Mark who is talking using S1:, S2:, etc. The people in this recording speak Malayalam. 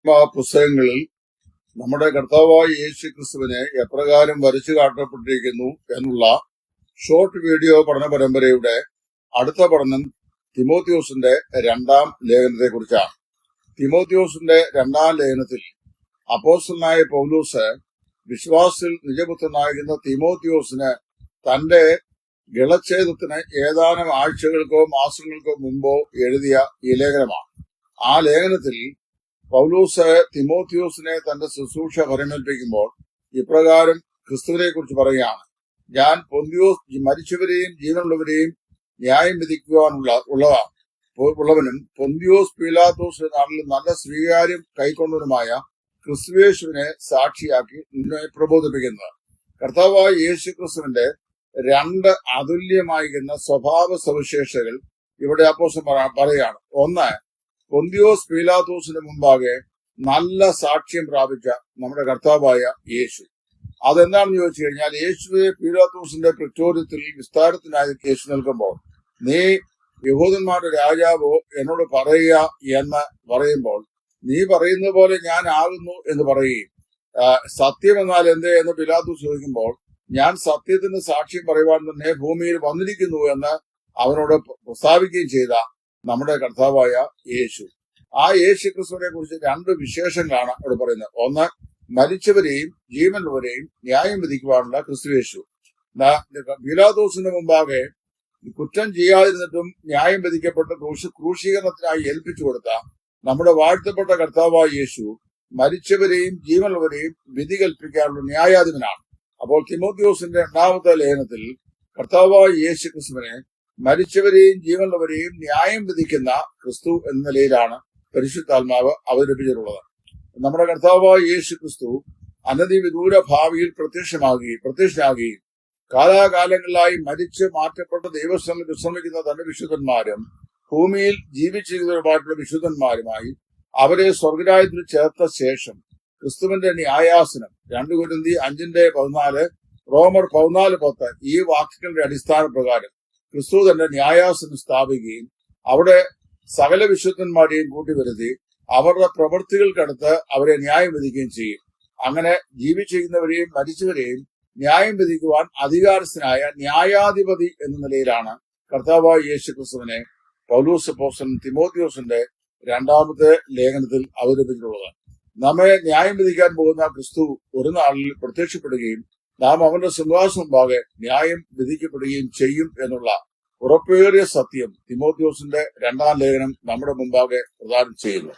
S1: പുസ്തകങ്ങളിൽ നമ്മുടെ കർത്താവായ യേശു ക്രിസ്തുവിനെ എപ്രകാരം വരച്ചു കാട്ടപ്പെട്ടിരിക്കുന്നു എന്നുള്ള ഷോർട്ട് വീഡിയോ പഠന പരമ്പരയുടെ അടുത്ത പഠനം തിമോത്തിയോസിന്റെ 2-ാം ലേഖനത്തെ കുറിച്ചാണ്. തിമോത്തിയോസിന്റെ 2-ാം ലേഖനത്തിൽ അപ്പോസ്തലനായ പൗലോസ് വിശ്വാസത്തിൽ നിജപുത്രനായിരുന്ന തിമോത്തിയോസിന് തന്റെ ഗളച്ഛേദത്തിന് ഏതാനും ആഴ്ചകൾക്കോ മാസങ്ങൾക്കോ മുമ്പോ എഴുതിയ ഈ ലേഖനമാണ്. ആ ലേഖനത്തിൽ പൗലോസ് തിമോത്തിയോസിനെ തന്റെ ശുശ്രൂഷ പരമേൽപ്പിക്കുമ്പോൾ ഇപ്രകാരം ക്രിസ്തുവിനെ കുറിച്ച് പറയുകയാണ്: ഞാൻ മരിച്ചവരെയും ജീവനുള്ളവരെയും ന്യായം ഉള്ളവനും പൊന്തിയോസ് പീലാത്തോസിന്റെ നാട്ടിൽ നല്ല സ്വീകാര്യം കൈക്കൊണ്ടവനുമായ ക്രിസ്തുയേശുവിനെ സാക്ഷിയാക്കി നിന്നെ പ്രബോധിപ്പിക്കുന്നത്. കർത്താവായ യേശു ക്രിസ്തുവിന്റെ 2 അതുല്യമായിരിക്കുന്ന സ്വഭാവ സവിശേഷതകൾ ഇവിടെ അപ്പോസ്തലൻ പറയുകയാണ്. ഒന്ന്, പൊന്തിയോസ് പീലാത്തോസിന് മുമ്പാകെ നല്ല സാക്ഷ്യം പ്രാപിച്ച നമ്മുടെ കർത്താവായ യേശു. അതെന്താണെന്ന് ചോദിച്ചു കഴിഞ്ഞാൽ, യേശുവെ പീലാത്തോസിന്റെ പ്രചോദ്യത്തിൽ വിസ്താരത്തിനായി കേസ് നിൽക്കുമ്പോൾ നീ യഹൂദന്മാരുടെ രാജാവോ എന്നോട് പറയുക എന്ന് പറയുമ്പോൾ, നീ പറയുന്ന പോലെ ഞാൻ ആകുന്നു എന്ന് പറയുകയും, സത്യം എന്നാൽ എന്തേ എന്ന് പീലാത്തോസ് ചോദിക്കുമ്പോൾ, ഞാൻ സത്യത്തിന് സാക്ഷ്യം പറയുവാൻ തന്നെ ഭൂമിയിൽ വന്നിരിക്കുന്നു എന്ന് അവനോട് പ്രസ്താവിക്കുകയും ചെയ്ത നമ്മുടെ കർത്താവായ യേശു. ആ യേശു ക്രിസ്തുവിനെ കുറിച്ച് 2 വിശേഷങ്ങളാണ് അവിടെ പറയുന്നത്. ഒന്ന്, മരിച്ചവരെയും ജീവനുള്ളവരെയും ന്യായം വിധിക്കുവാനുള്ള ക്രിസ്തുയേശു. പീലാത്തോസിന് മുമ്പാകെ കുറ്റം ചെയ്യാതിരുന്നിട്ടും ന്യായം വിധിക്കപ്പെട്ട് ക്രൂശീകരണത്തിനായി ഏൽപ്പിച്ചു കൊടുത്ത നമ്മുടെ വാഴ്ത്തപ്പെട്ട കർത്താവായ യേശു മരിച്ചവരെയും ജീവനുള്ളവരെയും വിധി കൽപ്പിക്കാനുള്ള ന്യായാധിപനാണ്. അപ്പോൾ തിമോത്തിയോസിന്റെ 2-ാമത്തെ ലേഖനത്തിൽ കർത്താവായ യേശു ക്രിസ്തുവിനെ മരിച്ചവരെയും ജീവനുള്ളവരെയും ന്യായം വിധിക്കുന്ന ക്രിസ്തു എന്ന നിലയിലാണ് പരിശുദ്ധാത്മാവ് അവതരിപ്പിച്ചിട്ടുള്ളത്. നമ്മുടെ കർത്താവായ യേശു ക്രിസ്തു അനധിവിദൂര ഭാവിയിൽ പ്രത്യക്ഷനാകുകയും കാലാകാലങ്ങളിലായി മരിച്ച് മാറ്റപ്പെട്ട ദൈവസ്ഥലിൽ വിശ്രമിക്കുന്ന തന്റെ വിശുദ്ധന്മാരും ഭൂമിയിൽ ജീവിച്ചിരിക്കുന്നവരുമായിട്ടുള്ള വിശുദ്ധന്മാരുമായി അവരെ സ്വർഗരാജ്യത്തിൽ ചേർത്ത ശേഷം ക്രിസ്തുവിന്റെ ന്യായാസനം 2 കൊരിന്ത്യർ 5:14, റോമർ 14:10 ഈ വാക്യങ്ങളുടെ അടിസ്ഥാന പ്രകാരം ക്രിസ്തു തന്റെ ന്യായാസനം സ്ഥാപിക്കുകയും അവിടെ സകല വിശുദ്ധന്മാരെയും കൂട്ടിവരുത്തി അവരുടെ പ്രവൃത്തികൾക്കടുത്ത് അവരെ ന്യായം വിധിക്കുകയും ചെയ്യും. അങ്ങനെ ജീവിച്ചിരിക്കുന്നവരെയും മരിച്ചവരെയും ന്യായം വിധിക്കുവാൻ അധികാരസ്ഥനായ ന്യായാധിപതി എന്ന നിലയിലാണ് കർത്താവായ യേശു ക്രിസ്തുവിനെ പൗലോസ് അപ്പോസ്തലൻ തിമോത്തിയോസിന്റെ 2-ാമത്തെ ലേഖനത്തിൽ അവതരിപ്പിച്ചിട്ടുള്ളത്. നമ്മെ ന്യായം വിധിക്കാൻ പോകുന്ന ക്രിസ്തു ഒരു നാളിൽ പ്രത്യക്ഷപ്പെടുകയും നാം അവന്റെ സിംഹാസനം മുമ്പാകെ ന്യായം വിധിക്കപ്പെടുകയും ചെയ്യും എന്നുള്ള ഉറപ്പേറിയ സത്യം തിമോത്തിയോസിന്റെ 2-ാം ലേഖനം നമ്മുടെ മുമ്പാകെ പ്രദാനം ചെയ്യുന്നു.